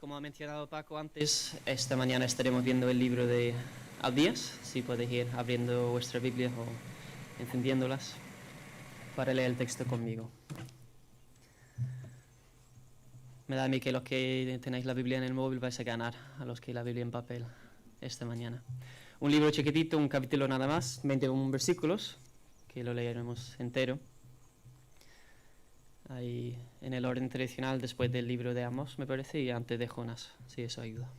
Como ha mencionado Paco antes, esta mañana estaremos viendo el libro de Abdías. Si podéis ir abriendo vuestras Biblias o encendiéndolas para leer el texto conmigo. Me da a mí que los que tenéis la Biblia en el móvil vais a ganar a los que la Biblia en papel esta mañana. Un libro chiquitito, un capítulo nada más, 21 versículos, que lo leeremos entero. Ahí en el orden tradicional, después del libro de Amós, me parece, y antes de Jonás, si eso ayuda.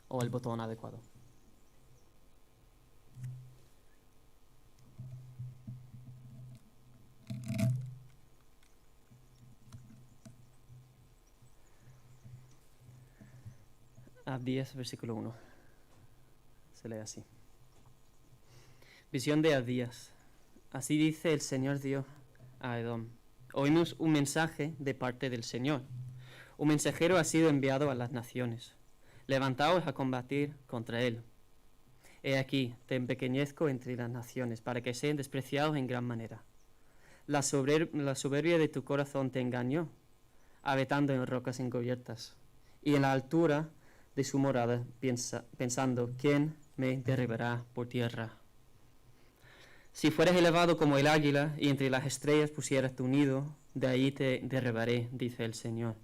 O el botón adecuado. Abdías, versículo 1. Se lee así. Visión de Abdías. Así dice el Señor Dios a Edom. Oímos un mensaje de parte del Señor. Un mensajero ha sido enviado a las naciones. Levantaos a combatir contra él. He aquí, te empequeñezco entre las naciones, para que sean despreciados en gran manera. La soberbia de tu corazón te engañó, habitando en rocas encubiertas, y en la altura de su morada, pensando, ¿quién me derribará por tierra? Si fueres elevado como el águila, y entre las estrellas pusieras tu nido, de ahí te derribaré, dice el Señor.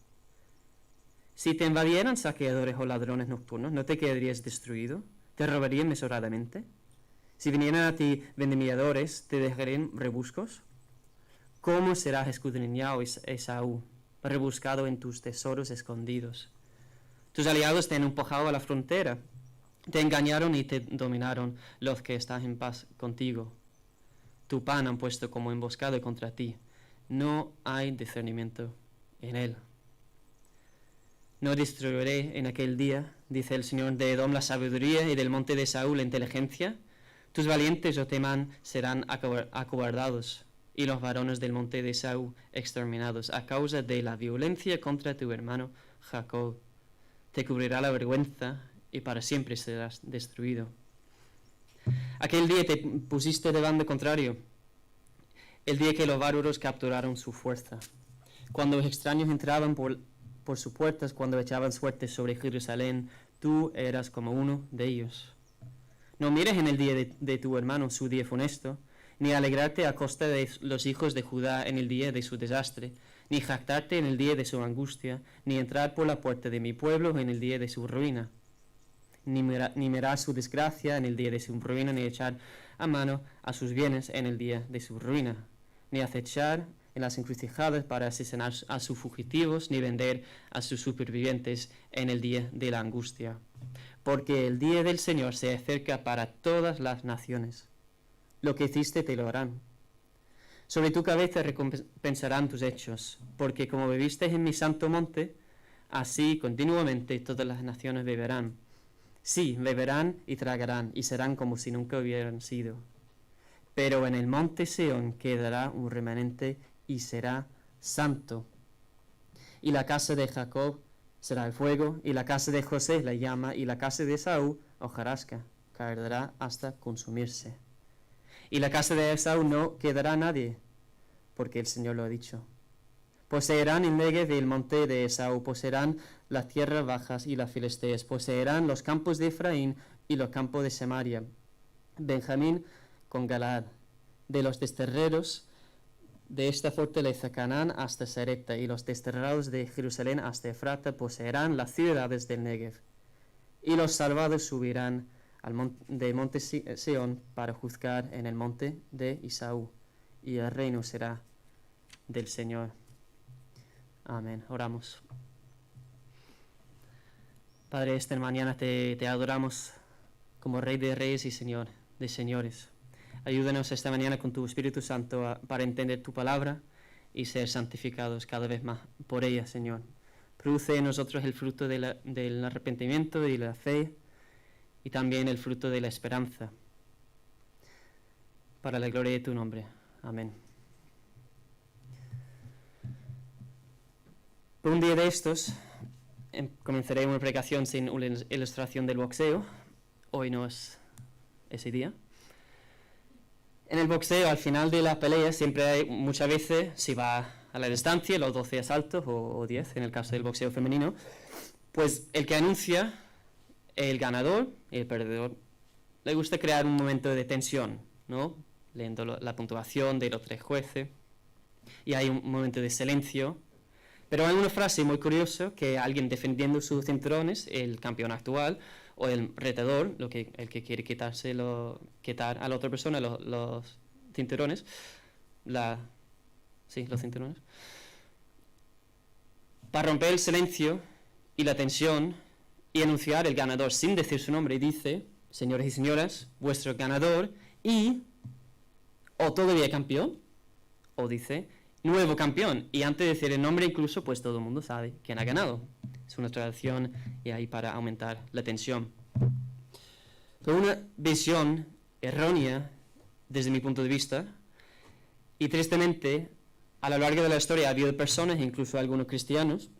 Si te invadieran saqueadores o ladrones nocturnos, ¿no te quedarías destruido? ¿Te robarían mesuradamente? Si vinieran a ti vendimiadores, ¿te dejarían rebuscos? ¿Cómo serás escudriñado, Esaú, rebuscado en tus tesoros escondidos? Tus aliados te han empujado a la frontera, te engañaron y te dominaron los que están en paz contigo. Tu pan han puesto como emboscado contra ti. No hay discernimiento en él. No destruiré en aquel día, dice el Señor, de Edom la sabiduría y del monte de Saúl la inteligencia. Tus valientes, oh Temán, serán acobardados, y los varones del monte de Saúl exterminados, a causa de la violencia contra tu hermano Jacob. Te cubrirá la vergüenza, y para siempre serás destruido. Aquel día te pusiste de bando contrario, el día que los bárbaros capturaron su fuerza. Cuando los extraños entraban por sus puertas, cuando echaban suerte sobre Jerusalén, tú eras como uno de ellos. No mires en el día de tu hermano su día funesto, ni alegrarte a costa de los hijos de Judá en el día de su desastre, ni jactarte en el día de su angustia, ni entrar por la puerta de mi pueblo en el día de su ruina. Ni mirar su desgracia en el día de su ruina, ni echar a mano a sus bienes en el día de su ruina, ni acechar en las encrucijadas para asesinar a sus fugitivos, ni vender a sus supervivientes en el día de la angustia. Porque el día del Señor se acerca para todas las naciones. Lo que hiciste te lo harán. Sobre tu cabeza recompensarán tus hechos, porque como bebiste en mi santo monte, así continuamente todas las naciones beberán. Sí, beberán y tragarán, y serán como si nunca hubieran sido. Pero en el monte Sión quedará un remanente y será santo. Y la casa de Jacob será el fuego, y la casa de José la llama, y la casa de Esaú hojarasca, caerá hasta consumirse. Y la casa de Esaú no quedará nadie, porque el Señor lo ha dicho. Poseerán el Negev y el monte de Esaú, poseerán las tierras bajas y las filisteas, poseerán los campos de Efraín y los campos de Samaria, Benjamín con Galaad, de los desterreros de esta fortaleza Canaán hasta Sarepta, y los desterrados de Jerusalén hasta Efrata poseerán las ciudades del Negev. Y los salvados subirán del monte Sión para juzgar en el monte de Esaú, y el reino será del Señor. Amén. Oramos. Padre, esta mañana te adoramos como Rey de Reyes y Señor de Señores. Ayúdanos esta mañana con tu Espíritu Santo para entender tu palabra y ser santificados cada vez más por ella, Señor. Produce en nosotros el fruto del arrepentimiento y la fe, y también el fruto de la esperanza, para la gloria de tu nombre. Amén. Por un día de estos, comenzaré una predicación sin una ilustración del boxeo. Hoy no es ese día. En el boxeo, al final de la pelea, siempre hay, muchas veces, si va a la distancia, los 12 asaltos o 10 en el caso del boxeo femenino, pues el que anuncia el ganador y el perdedor le gusta crear un momento de tensión, ¿no? Leyendo la puntuación de los 3 jueces, y hay un momento de silencio. Pero hay una frase muy curiosa que alguien defendiendo sus cinturones, el campeón actual, o el retador, el que quiere quitar a la otra persona los cinturones, los cinturones, para romper el silencio y la tensión y anunciar el ganador sin decir su nombre, y dice: señores y señoras, vuestro ganador o todavía campeón, o dice nuevo campeón, y antes de decir el nombre incluso, pues todo el mundo sabe quién ha ganado. Es una tradición y ahí para aumentar la tensión. Fue una visión errónea desde mi punto de vista, y tristemente a lo largo de la historia ha habido personas, incluso algunos cristianos,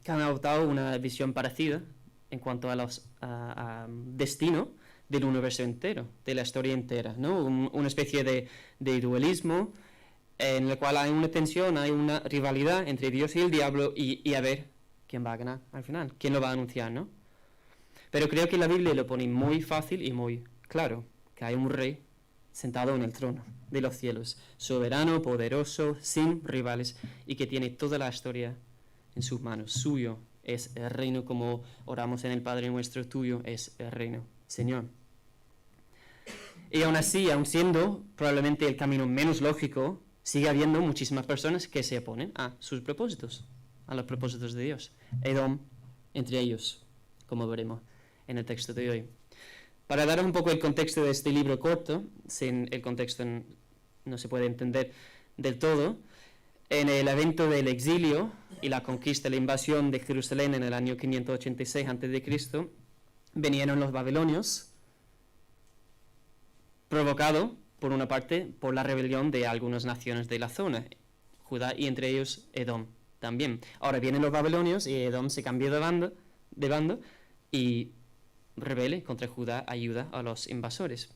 que han adoptado una visión parecida en cuanto a los destino del universo entero, de la historia entera, ¿no? Una especie de dualismo en el cual hay una tensión, hay una rivalidad entre Dios y el diablo, y a ver quién va a ganar al final, quién lo va a anunciar, ¿no? Pero creo que la Biblia lo pone muy fácil y muy claro, que hay un rey sentado en el trono de los cielos, soberano, poderoso, sin rivales, y que tiene toda la historia en sus manos. Suyo es el reino, como oramos en el Padre Nuestro, tuyo es el reino, Señor. Y aún así, aun siendo probablemente el camino menos lógico, sigue habiendo muchísimas personas que se oponen a sus propósitos, a los propósitos de Dios. Edom, entre ellos, como veremos en el texto de hoy. Para daros un poco el contexto de este libro corto, sin el contexto no se puede entender del todo, en el evento del exilio y la conquista, la invasión de Jerusalén en el año 586 a.C., vinieron los babilonios, provocado, por una parte, por la rebelión de algunas naciones de la zona, Judá, y entre ellos Edom también. Ahora vienen los babilonios y Edom se cambió de bando y rebelde contra Judá, ayuda a los invasores.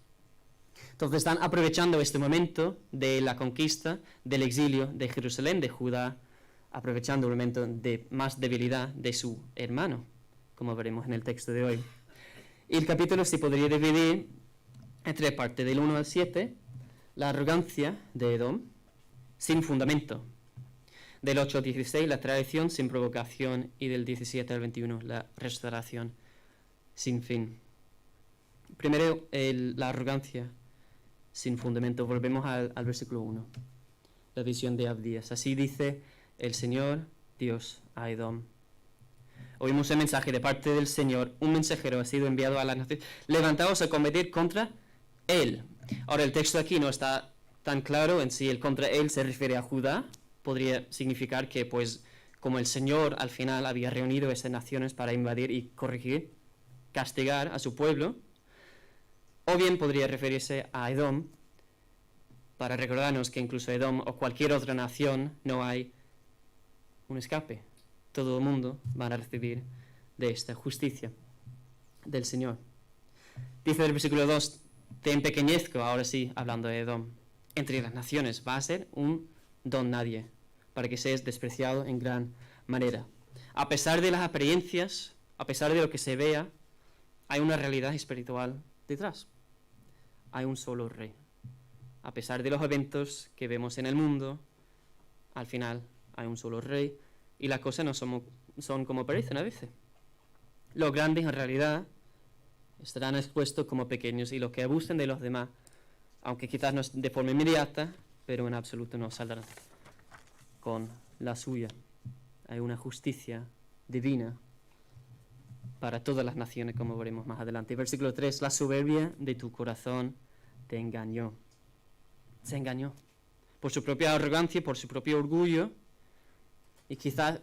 Entonces están aprovechando este momento de la conquista, del exilio de Jerusalén, de Judá, aprovechando el momento de más debilidad de su hermano, como veremos en el texto de hoy. Y el capítulo se podría dividir en 3 partes, del 1 al 7, la arrogancia de Edom, sin fundamento. Del 8 al 16, la traición sin provocación, y del 17 al 21, la restauración sin fin. Primero, la arrogancia sin fundamento. Volvemos al versículo 1, la visión de Abdías. Así dice el Señor Dios a Edom. Oímos el mensaje de parte del Señor, un mensajero ha sido enviado a las naciones, levantaos a combatir contra él. Ahora, el texto aquí no está tan claro en si el contra él se refiere a Judá. Podría significar que, pues, como el Señor al final había reunido esas naciones para invadir y corregir, castigar a su pueblo, o bien podría referirse a Edom, para recordarnos que incluso Edom o cualquier otra nación no hay un escape. Todo el mundo va a recibir de esta justicia del Señor. Dice el versículo 2, te empequeñezco, ahora sí, hablando de Edom, entre las naciones, va a ser un don nadie, para que seas despreciado en gran manera. A pesar de las apariencias, a pesar de lo que se vea, hay una realidad espiritual detrás. Hay un solo rey. A pesar de los eventos que vemos en el mundo, al final hay un solo rey, y las cosas no son como parecen a veces. Los grandes en realidad estarán expuestos como pequeños, y los que abusen de los demás, aunque quizás no de forma inmediata, pero en absoluto no saldrán con la suya. Hay una justicia divina para todas las naciones, como veremos más adelante. Versículo 3, la soberbia de tu corazón te engañó. Se engañó por su propia arrogancia, por su propio orgullo, y quizás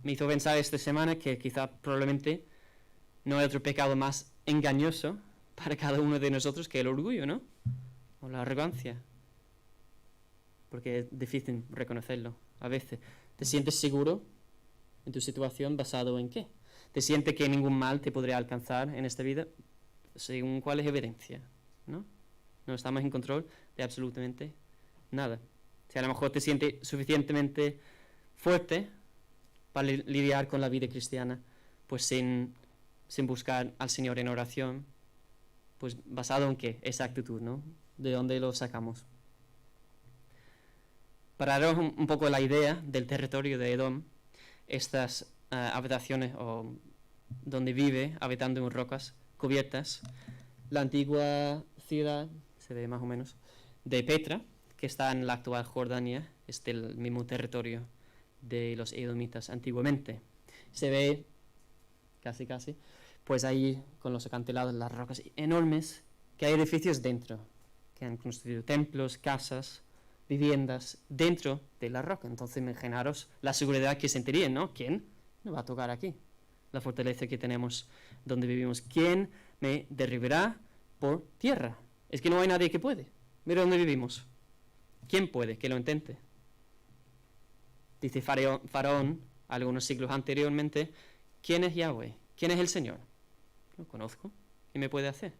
me hizo pensar esta semana que quizás probablemente no hay otro pecado más engañoso para cada uno de nosotros que el orgullo, ¿no? O la arrogancia. Porque es difícil reconocerlo a veces. ¿Te sientes seguro en tu situación basado en qué? ¿Te sientes que ningún mal te podría alcanzar en esta vida? ¿Según cuál es evidencia? ¿No? No estamos en control de absolutamente nada. Si a lo mejor te sientes suficientemente fuerte para lidiar con la vida cristiana, pues sin buscar al Señor en oración, pues basado en qué, esa actitud, ¿no? ¿De dónde lo sacamos? Para daros un poco la idea del territorio de Edom, estas habitaciones o donde vive, habitando en rocas cubiertas, la antigua ciudad, se ve más o menos, de Petra, que está en la actual Jordania, es del mismo territorio de los edomitas antiguamente. Se ve casi, pues ahí con los acantilados, las rocas enormes, que hay edificios dentro, que han construido templos, casas, viviendas dentro de la roca. Entonces imaginaros la seguridad que sentirían, ¿no? ¿Quién me va a tocar aquí? La fortaleza que tenemos donde vivimos. ¿Quién me derribará por tierra? Es que no hay nadie que puede. Mira dónde vivimos. ¿Quién puede que lo intente? Dice Faraón, algunos siglos anteriormente, ¿quién es Yahweh? ¿Quién es el Señor? Lo conozco. ¿Qué me puede hacer?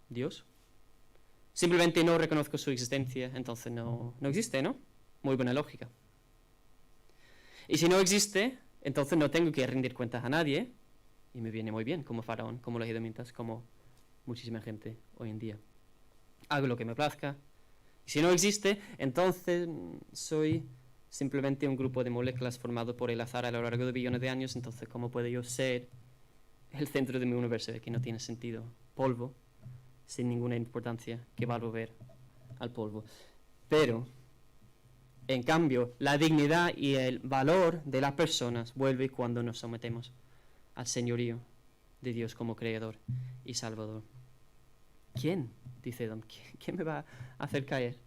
Dios. Simplemente no reconozco su existencia, entonces no existe, ¿no? Muy buena lógica. Y si no existe, entonces no tengo que rendir cuentas a nadie, y me viene muy bien como Faraón, como los edomitas, como muchísima gente hoy en día. Hago lo que me plazca. Y si no existe, entonces soy simplemente un grupo de moléculas formado por el azar a lo largo de billones de años, entonces ¿cómo puedo yo ser el centro de mi universo? Que no tiene sentido. Polvo, sin ninguna importancia, que va a volver al polvo. Pero, en cambio, la dignidad y el valor de las personas vuelve cuando nos sometemos al señorío de Dios como Creador y Salvador. ¿Quién? Dice Edom. ¿Quién me va a hacer caer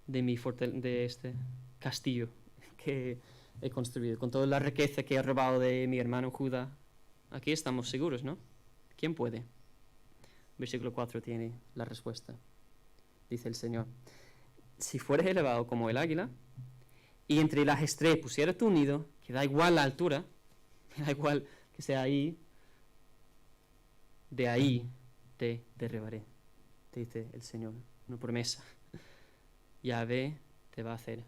de este castillo que he construido? Con toda la riqueza que he robado de mi hermano Judá. Aquí estamos seguros, ¿no? ¿Quién puede? Versículo 4 tiene la respuesta. Dice el Señor: si fueres elevado como el águila, y entre las estrellas pusieras tu nido, que da igual la altura, da igual que sea ahí, de ahí te derribaré, te dice el Señor, una promesa. Yahvé te va a hacer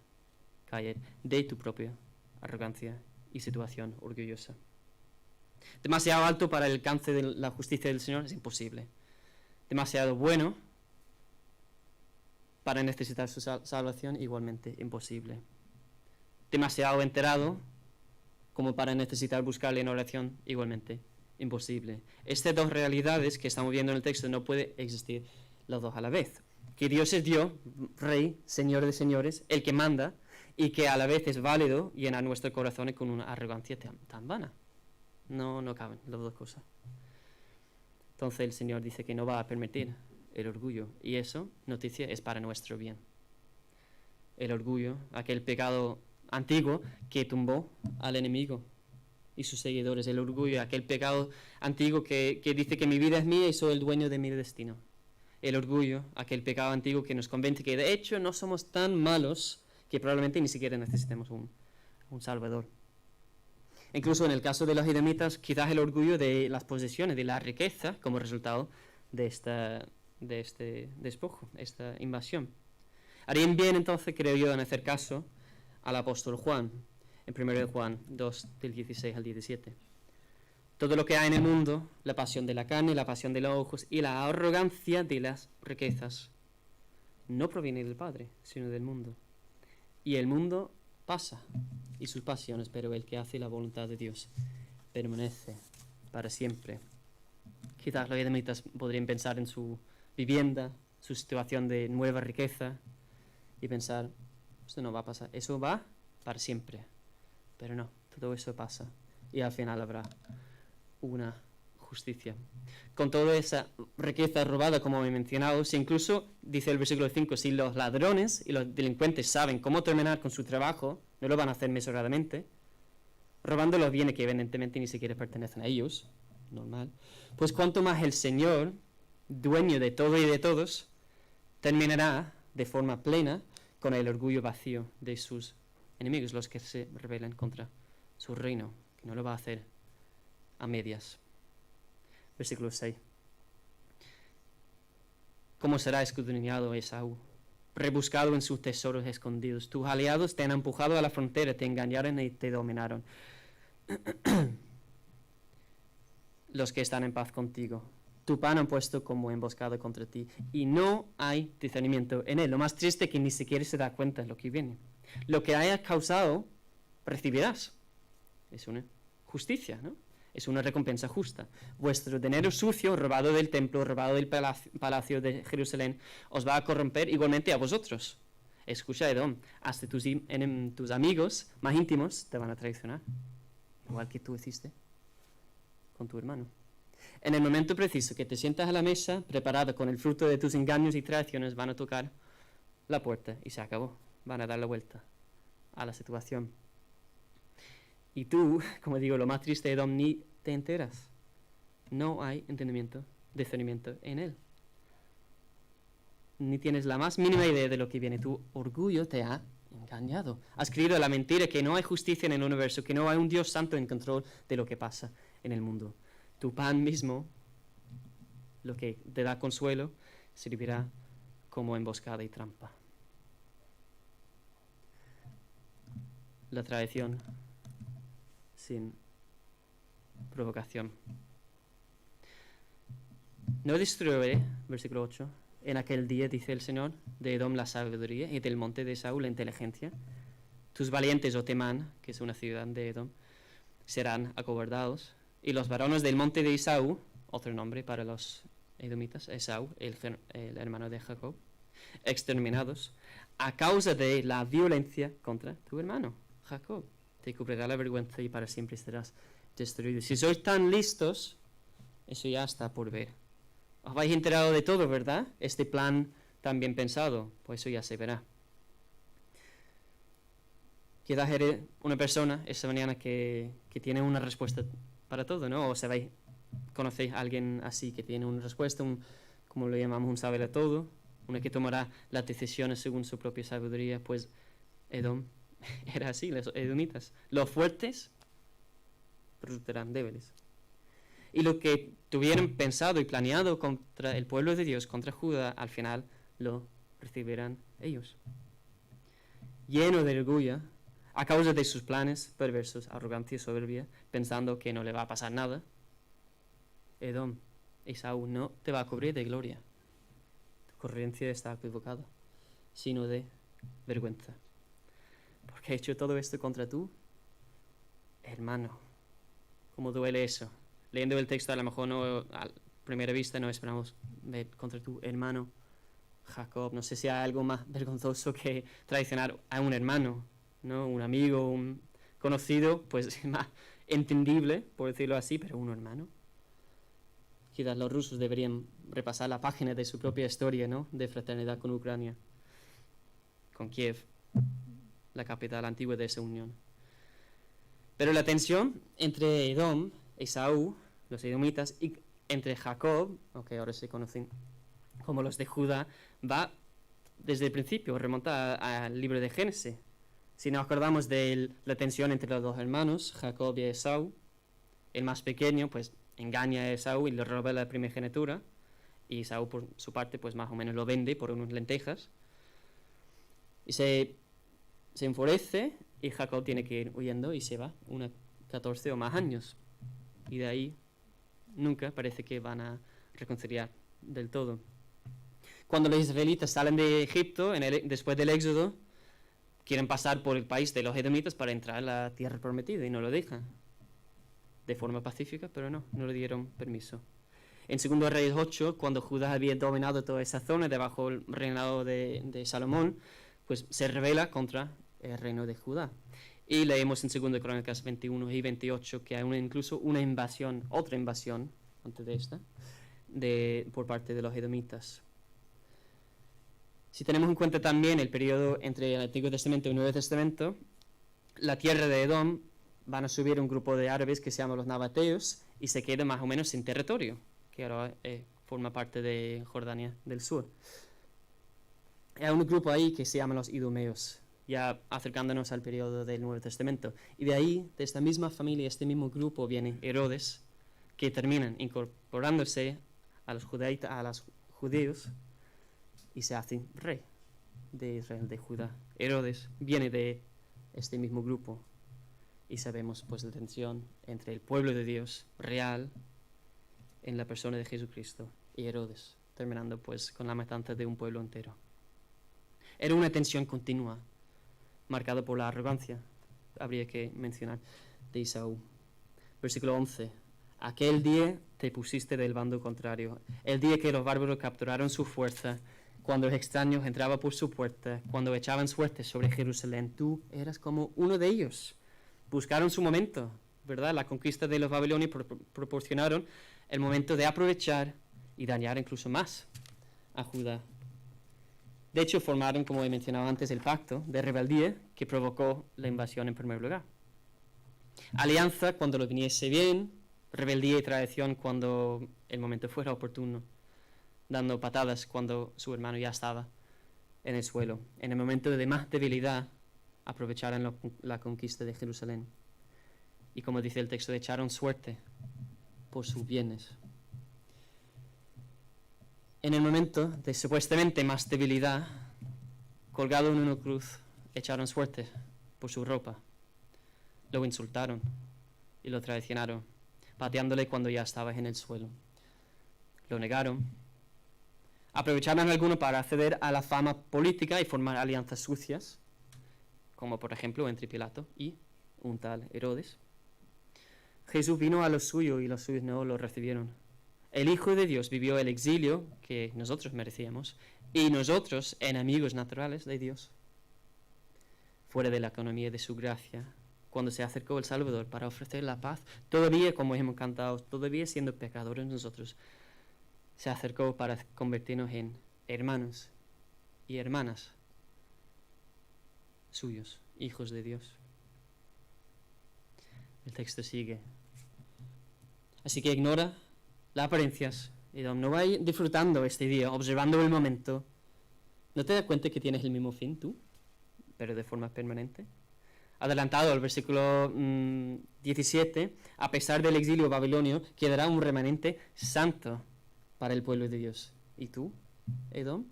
caer de tu propia arrogancia y situación orgullosa. Demasiado alto para el alcance de la justicia del Señor es imposible. Demasiado bueno para necesitar su salvación, igualmente imposible. Demasiado enterado como para necesitar buscarle en oración, igualmente imposible. Estas dos realidades que estamos viendo en el texto no puede existir las dos a la vez. Que Dios es Dios, Rey, Señor de señores, el que manda, y que a la vez es válido llenar nuestros corazones con una arrogancia tan vana. No caben las dos cosas. Entonces el Señor dice que no va a permitir el orgullo, y eso, noticia, es para nuestro bien. El orgullo, aquel pecado antiguo que tumbó al enemigo y sus seguidores. El orgullo, aquel pecado antiguo que dice que mi vida es mía y soy el dueño de mi destino. El orgullo, aquel pecado antiguo que nos convence que de hecho no somos tan malos que probablemente ni siquiera necesitemos un Salvador. Incluso en el caso de los edomitas, quizás el orgullo de las posesiones, de la riqueza, como resultado de este despojo, esta invasión. Harían bien entonces, creo yo, en hacer caso al apóstol Juan, en 1 Juan 2, del 16 al 17. Todo lo que hay en el mundo, la pasión de la carne, la pasión de los ojos y la arrogancia de las riquezas, no proviene del Padre, sino del mundo. Y el mundo pasa, y sus pasiones, pero el que hace la voluntad de Dios permanece para siempre. Quizás los edomitas podrían pensar en su vivienda, su situación de nueva riqueza, y pensar, esto no va a pasar, eso va para siempre. Pero no, todo eso pasa, y al final habrá una justicia. Con toda esa riqueza robada, como he mencionado, si incluso, dice el versículo 5, si los ladrones y los delincuentes saben cómo terminar con su trabajo, no lo van a hacer mesuradamente, robando los bienes que evidentemente ni siquiera pertenecen a ellos, normal, pues cuanto más el Señor, dueño de todo y de todos, terminará de forma plena con el orgullo vacío de sus enemigos, los que se rebelan contra su reino, que no lo va a hacer a medias. Versículo 6. ¿Cómo será escudriñado Esaú rebuscado en sus tesoros escondidos. Tus aliados te han empujado a la frontera, te engañaron y te dominaron. Los que están en paz contigo. Tu pan han puesto como emboscado contra ti. Y no hay discernimiento en él. Lo más triste es que ni siquiera se da cuenta de lo que viene. Lo que hayas causado, recibirás. Es una justicia, ¿no? Es una recompensa justa. Vuestro dinero sucio, robado del templo, robado del palacio de Jerusalén, os va a corromper igualmente a vosotros. Escucha, Edom, hasta tus amigos más íntimos te van a traicionar. Igual que tú hiciste con tu hermano. En el momento preciso que te sientas a la mesa, preparado con el fruto de tus engaños y traiciones, van a tocar la puerta y se acabó. Van a dar la vuelta a la situación. Y tú, como digo, lo más triste de Edom, ni te enteras. No hay entendimiento, discernimiento en él. Ni tienes la más mínima idea de lo que viene. Tu orgullo te ha engañado. Has creído la mentira que no hay justicia en el universo, que no hay un Dios santo en control de lo que pasa en el mundo. Tu pan mismo, lo que te da consuelo, servirá como emboscada y trampa. La traición sin provocación. No destruiré, versículo 8, en aquel día, dice el Señor, de Edom la sabiduría y del monte de Esaú la inteligencia. Tus valientes, o Temán, que es una ciudad de Edom, serán acobardados. Y los varones del monte de Esaú, otro nombre para los edomitas, Esaú, el hermano de Jacob, exterminados a causa de la violencia contra tu hermano, Jacob. Te cubrirá la vergüenza y para siempre serás destruido. Si sois tan listos, eso ya está por ver. Os habéis enterado de todo, ¿verdad? Este plan tan bien pensado, pues eso ya se verá. Quizás eres una persona esta mañana que tiene una respuesta para todo, ¿no? O sabéis, conocéis a alguien así que tiene una respuesta, como lo llamamos, un saber a todo, uno que tomará las decisiones según su propia sabiduría. Pues Edom era así, los edomitas. Los fuertes resultarán débiles. Y lo que tuvieron pensado y planeado contra el pueblo de Dios, contra Judá, al final lo recibirán ellos. Lleno de orgullo, a causa de sus planes perversos, arrogancia y soberbia, pensando que no le va a pasar nada, Edom, Esaú no te va a cubrir de gloria. Tu corriencia está equivocada, sino de vergüenza. Porque he hecho todo esto contra tú, hermano. ¿Cómo duele eso? Leyendo el texto, a lo mejor no, a primera vista no esperamos ver contra tu hermano Jacob. No sé si hay algo más vergonzoso que traicionar a un hermano, ¿no? Un amigo, un conocido, pues más entendible, por decirlo así, pero un hermano. Quizás los rusos deberían repasar la página de su propia historia, ¿no? De fraternidad con Ucrania, con Kiev, la capital antigua de esa unión. Pero la tensión entre Edom, Esaú, los edomitas, y entre Jacob, que ahora se conocen como los de Judá, va desde el principio, remonta al libro de Génesis. Si nos acordamos de la tensión entre los dos hermanos, Jacob y Esaú, el más pequeño pues engaña a Esaú y le roba la primogenitura, y Esaú por su parte pues más o menos lo vende por unas lentejas, y se enfurece, y Jacob tiene que ir huyendo y se va unos 14 o más años, y de ahí nunca parece que van a reconciliar del todo. Cuando los israelitas salen de Egipto, después del éxodo, quieren pasar por el país de los edomitas para entrar a la tierra prometida y no lo dejan. De forma pacífica, pero no le dieron permiso. En 2 Reyes 8, cuando Judá había dominado toda esa zona debajo del reinado de Salomón, pues se rebela contra el reino de Judá. Y leemos en 2 Crónicas 21 y 28 que hay incluso una invasión, otra invasión, antes de esta, por parte de los edomitas. Si tenemos en cuenta también el periodo entre el Antiguo Testamento y el Nuevo Testamento, la tierra de Edom van a subir un grupo de árabes que se llaman los nabateos y se queda más o menos sin territorio, que ahora forma parte de Jordania del Sur. Hay un grupo ahí que se llama los idumeos, ya acercándonos al periodo del Nuevo Testamento. Y de ahí, de esta misma familia, este mismo grupo, viene Herodes, que terminan incorporándose a los judíos y se hacen rey. de Israel, de Judá. Herodes viene de este mismo grupo y sabemos pues la tensión entre el pueblo de Dios real en la persona de Jesucristo y Herodes, terminando pues con la matanza de un pueblo entero. Era una tensión continua, marcada por la arrogancia, habría que mencionar, de Esaú. Versículo 11. Aquel día te pusiste del bando contrario, el día que los bárbaros capturaron su fuerza, cuando los extraños entraban por su puerta, cuando echaban suerte sobre Jerusalén, tú eras como uno de ellos. Buscaron su momento, ¿verdad? La conquista de los babilonios proporcionaron el momento de aprovechar y dañar incluso más a Judá. De hecho, formaron, como he mencionado antes, el pacto de rebeldía que provocó la invasión en primer lugar. Alianza cuando lo viniese bien, rebeldía y traición cuando el momento fuera oportuno, dando patadas cuando su hermano ya estaba en el suelo. En el momento de más debilidad, aprovecharon la conquista de Jerusalén. Y como dice el texto, echaron suerte por sus bienes. En el momento de supuestamente más debilidad, colgado en una cruz, echaron suerte por su ropa. Lo insultaron y lo traicionaron, pateándole cuando ya estaba en el suelo. Lo negaron. Aprovecharon algunos para acceder a la fama política y formar alianzas sucias, como por ejemplo entre Pilato y un tal Herodes. Jesús vino a los suyos y los suyos no lo recibieron. El Hijo de Dios vivió el exilio que nosotros merecíamos y nosotros, enemigos naturales de Dios, fuera de la economía de su gracia, cuando se acercó el Salvador para ofrecer la paz, todavía, como hemos cantado, todavía siendo pecadores nosotros, se acercó para convertirnos en hermanos y hermanas suyos, hijos de Dios. El texto sigue. Así que ignora las apariencias y no vayas disfrutando este día, observando el momento. ¿No te das cuenta que tienes el mismo fin tú, pero de forma permanente? Adelantado al versículo 17, a pesar del exilio babilonio, quedará un remanente santo para el pueblo de Dios. ¿Y tú, Edom?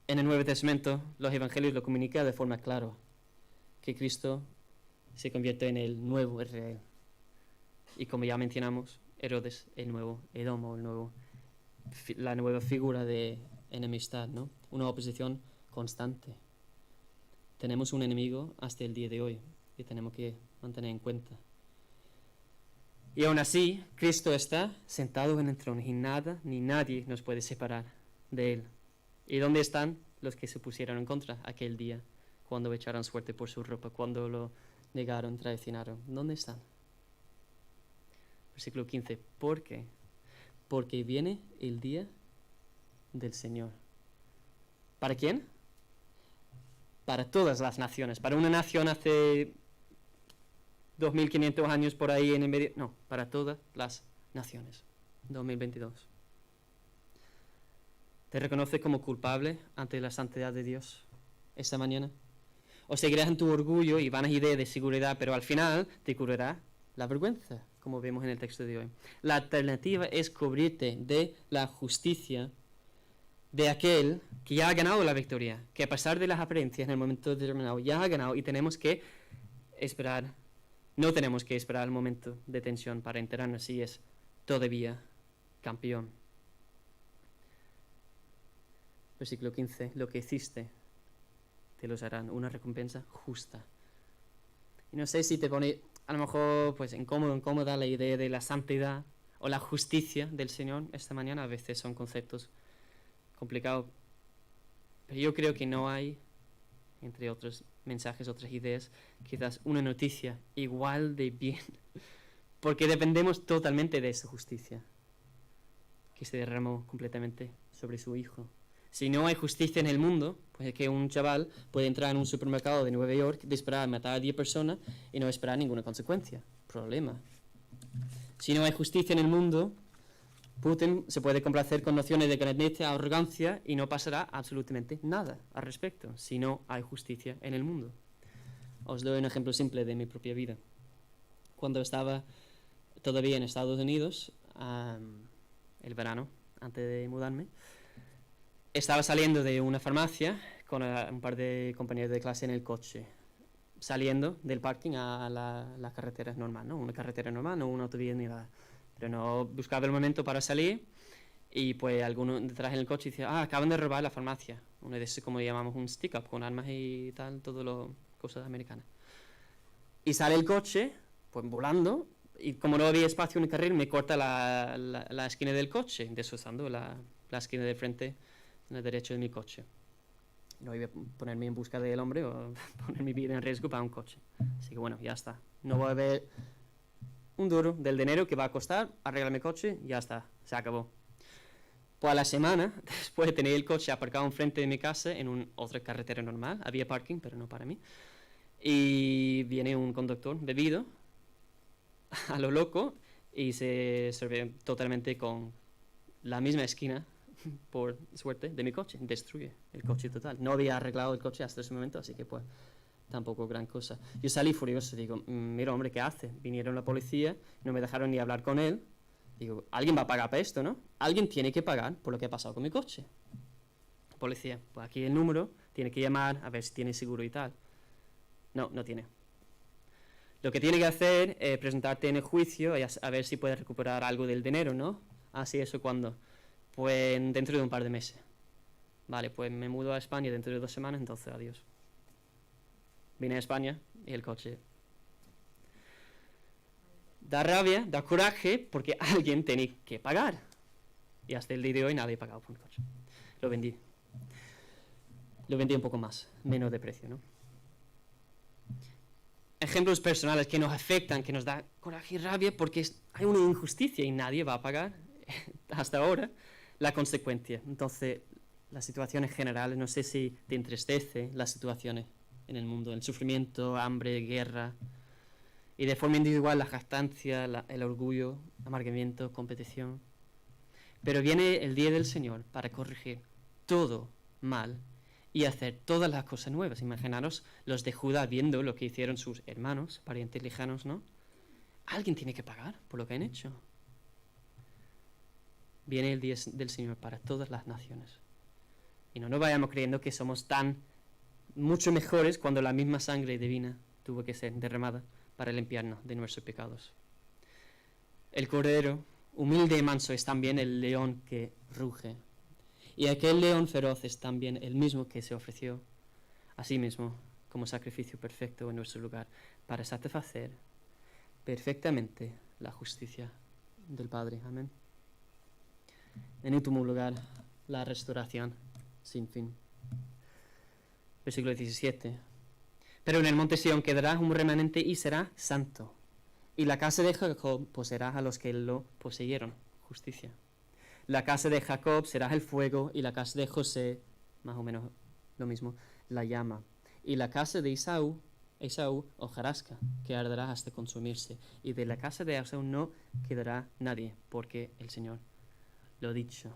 En el Nuevo Testamento, los evangelios lo comunican de forma clara, que Cristo se convierte en el nuevo Israel. Y como ya mencionamos, Herodes, el nuevo Edom, o la nueva figura de enemistad, ¿no? Una oposición constante. Tenemos un enemigo hasta el día de hoy y tenemos que mantener en cuenta. Y aún así, Cristo está sentado en el trono y nada ni nadie nos puede separar de Él. ¿Y dónde están los que se pusieron en contra aquel día, cuando echaron suerte por su ropa, cuando lo negaron, traicionaron? ¿Dónde están? Versículo 15. ¿Por qué? Porque viene el día del Señor. ¿Para quién? Para todas las naciones. Para una nación hace 2500 años por ahí en el medio. No, para todas las naciones. 2022. ¿Te reconoces como culpable ante la santidad de Dios esta mañana? ¿O seguirás en tu orgullo y vanas ideas de seguridad, pero al final te curará la vergüenza, como vemos en el texto de hoy? La alternativa es cubrirte de la justicia de aquel que ya ha ganado la victoria, que a pesar de las apariencias en el momento determinado ya ha ganado, y tenemos que esperar, no tenemos que esperar el momento de tensión para enterarnos si es todavía campeón. Versículo 15, lo que hiciste te los harán, una recompensa justa. Y no sé si te pone a lo mejor pues incómoda la idea de la santidad o la justicia del Señor esta mañana. A veces son conceptos complicados, pero yo creo que no hay, entre otros mensajes, otras ideas, quizás una noticia igual de bien, porque dependemos totalmente de esa justicia que se derramó completamente sobre su Hijo. Si no hay justicia en el mundo, pues es que un chaval puede entrar en un supermercado de Nueva York, disparar, matar a 10 personas y no esperar ninguna consecuencia. Problema. Si no hay justicia en el mundo, Putin se puede complacer con nociones de grandeza, arrogancia y no pasará absolutamente nada al respecto si no hay justicia en el mundo. Os doy un ejemplo simple de mi propia vida. Cuando estaba todavía en Estados Unidos, el verano, antes de mudarme, Estaba saliendo de una farmacia con un par de compañeros de clase en el coche, saliendo del parking a la carretera normal, ¿no? Una carretera normal, no una autovía ni nada. Pero no buscaba el momento para salir y pues alguno detrás en el coche decía, acaban de robar la farmacia. Uno de esos como llamamos un stick-up, con armas y tal, todas las cosas americanas. Y sale el coche, pues volando, y como no había espacio en el carril, me corta la esquina del coche, destrozando la esquina de frente, en el derecho de mi coche. No iba a ponerme en busca del hombre o poner mi vida en riesgo para un coche. Así que bueno, ya está. No voy a ver un duro del dinero que va a costar arreglar mi coche, ya está, se acabó. Pues a la semana, después de tener el coche aparcado enfrente de mi casa en otra carretera normal, había parking, pero no para mí, y viene un conductor bebido a lo loco y se sirve totalmente con la misma esquina, por suerte, de mi coche. Destruye el coche total. No había arreglado el coche hasta ese momento, así que pues tampoco gran cosa. Yo salí furioso, digo, mira hombre, ¿qué hace? Vinieron la policía, no me dejaron ni hablar con él. Digo, alguien va a pagar para esto, ¿no? Alguien tiene que pagar por lo que ha pasado con mi coche. Policía, pues aquí el número, tiene que llamar a ver si tiene seguro y tal. No, no tiene. Lo que tiene que hacer es presentarte en el juicio y a ver si puedes recuperar algo del dinero, ¿no? Así, ¿eso cuándo? Pues dentro de un par de meses. Vale, pues me mudo a España dentro de 2 semanas, entonces adiós. Vine a España y el coche. Da rabia, da coraje, porque alguien tenía que pagar. Y hasta el día de hoy nadie ha pagado por el coche. Lo vendí. Lo vendí un poco más, menos de precio, ¿no? Ejemplos personales que nos afectan, que nos da coraje y rabia porque hay una injusticia y nadie va a pagar hasta ahora la consecuencia. Entonces, las situaciones generales, no sé si te entristece las situaciones en el mundo, el sufrimiento, hambre, guerra, y de forma individual la jactancia, el orgullo, amargamiento, competición. Pero viene el día del Señor para corregir todo mal y hacer todas las cosas nuevas. Imaginaros los de Judá viendo lo que hicieron sus hermanos, parientes lejanos, ¿no? Alguien tiene que pagar por lo que han hecho. Viene el día del Señor para todas las naciones. Y no nos vayamos creyendo que somos tan mucho mejores cuando la misma sangre divina tuvo que ser derramada para limpiarnos de nuestros pecados. El cordero, humilde y manso, es también el león que ruge. Y aquel león feroz es también el mismo que se ofreció a sí mismo como sacrificio perfecto en nuestro lugar para satisfacer perfectamente la justicia del Padre. Amén. En último lugar, la restauración sin fin. Versículo 17. Pero en el monte Sión quedará un remanente y será santo. Y la casa de Jacob poseerá a los que lo poseyeron. Justicia. La casa de Jacob será el fuego y la casa de José, más o menos lo mismo, la llama. Y la casa de Esaú, hojarasca, que arderá hasta consumirse. Y de la casa de Esaú no quedará nadie, porque el Señor lo ha dicho.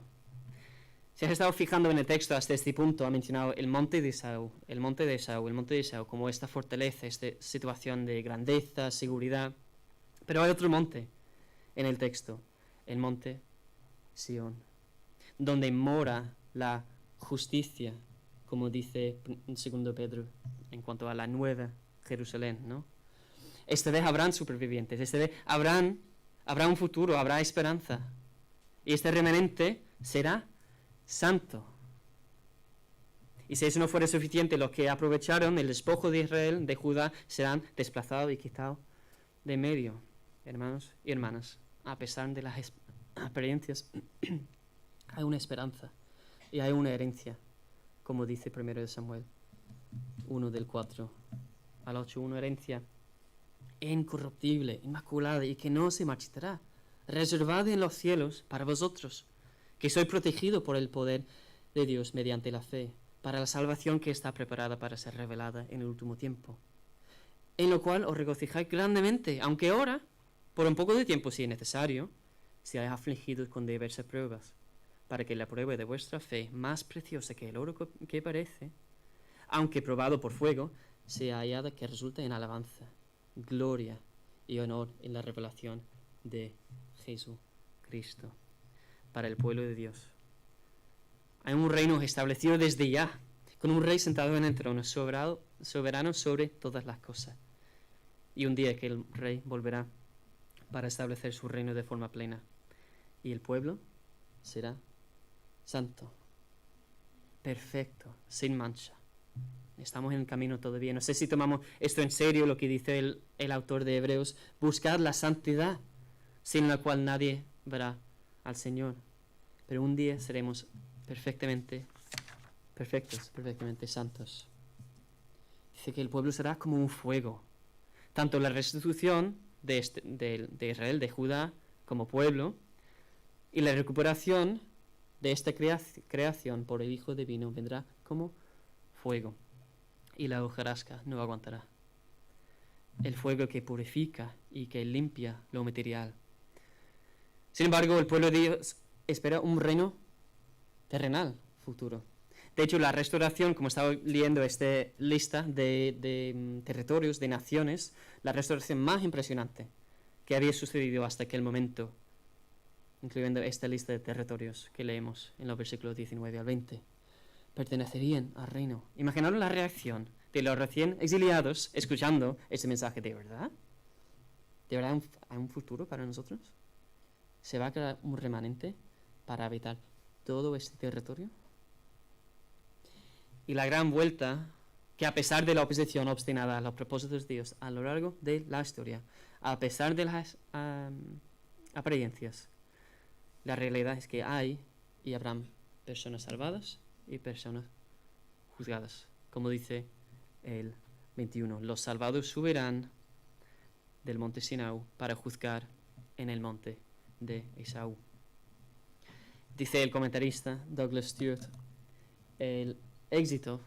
Si has estado fijando en el texto hasta este punto, ha mencionado el monte de Esaú, el monte de Esaú, el monte de Esaú, como esta fortaleza, esta situación de grandeza, seguridad. Pero hay otro monte en el texto, el monte Sión, donde mora la justicia, como dice en 2 Pedro, en cuanto a la nueva Jerusalén, ¿no? Esta vez habrán supervivientes, esta vez habrá un futuro, habrá esperanza. Y este remanente será santo. Y si eso no fuera suficiente, los que aprovecharon el despojo de Israel, de Judá, serán desplazados y quitados de medio, hermanos y hermanas. A pesar de las experiencias, hay una esperanza y hay una herencia, como dice 1 Samuel 1 del 4 al 8, una herencia incorruptible, inmaculada y que no se marchitará, reservada en los cielos para vosotros, que sois protegidos por el poder de Dios mediante la fe, para la salvación que está preparada para ser revelada en el último tiempo, en lo cual os regocijáis grandemente, aunque ahora, por un poco de tiempo si es necesario, seáis afligidos con diversas pruebas, para que la prueba de vuestra fe, más preciosa que el oro que parece, aunque probado por fuego, sea hallada que resulte en alabanza, gloria y honor en la revelación de Jesucristo, para el pueblo de Dios. Hay un reino establecido desde ya, con un rey sentado en el trono, soberano sobre todas las cosas. Y un día que el rey volverá para establecer su reino de forma plena. Y el pueblo será santo, perfecto, sin mancha. Estamos en el camino todavía. No sé si tomamos esto en serio, lo que dice el autor de Hebreos. Buscar la santidad, sin la cual nadie verá al Señor. Pero un día seremos perfectamente santos. Dice que el pueblo será como un fuego. Tanto la restitución de Israel, de Judá, como pueblo, y la recuperación de esta creación por el Hijo Divino vendrá como fuego. Y la hojarasca no aguantará. El fuego que purifica y que limpia lo material. Sin embargo, el pueblo de Dios espera un reino terrenal futuro. De hecho, la restauración, como estaba leyendo esta lista de territorios, de naciones, la restauración más impresionante que había sucedido hasta aquel momento, incluyendo esta lista de territorios que leemos en los versículos 19 al 20, pertenecerían al reino. Imaginaros la reacción de los recién exiliados escuchando ese mensaje. ¿De verdad? ¿De verdad hay un futuro para nosotros? ¿Se va a crear un remanente para habitar todo este territorio? Y la gran vuelta, que a pesar de la oposición obstinada a los propósitos de Dios a lo largo de la historia, a pesar de las apariencias, la realidad es que hay y habrán personas salvadas y personas juzgadas. Como dice el 21, los salvados subirán del monte Sinai para juzgar en el monte de Esaú. Dice el comentarista Douglas Stewart, el éxito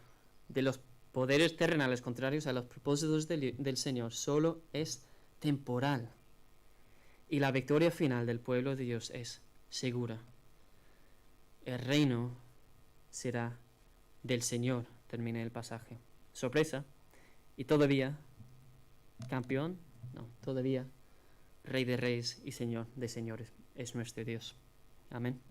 de los poderes terrenales contrarios a los propósitos del Señor solo es temporal, y la victoria final del pueblo de Dios es segura. El reino será del Señor, termina el pasaje. Sorpresa, y todavía campeón, no, todavía Rey de Reyes y Señor de Señores es nuestro Dios. Amén.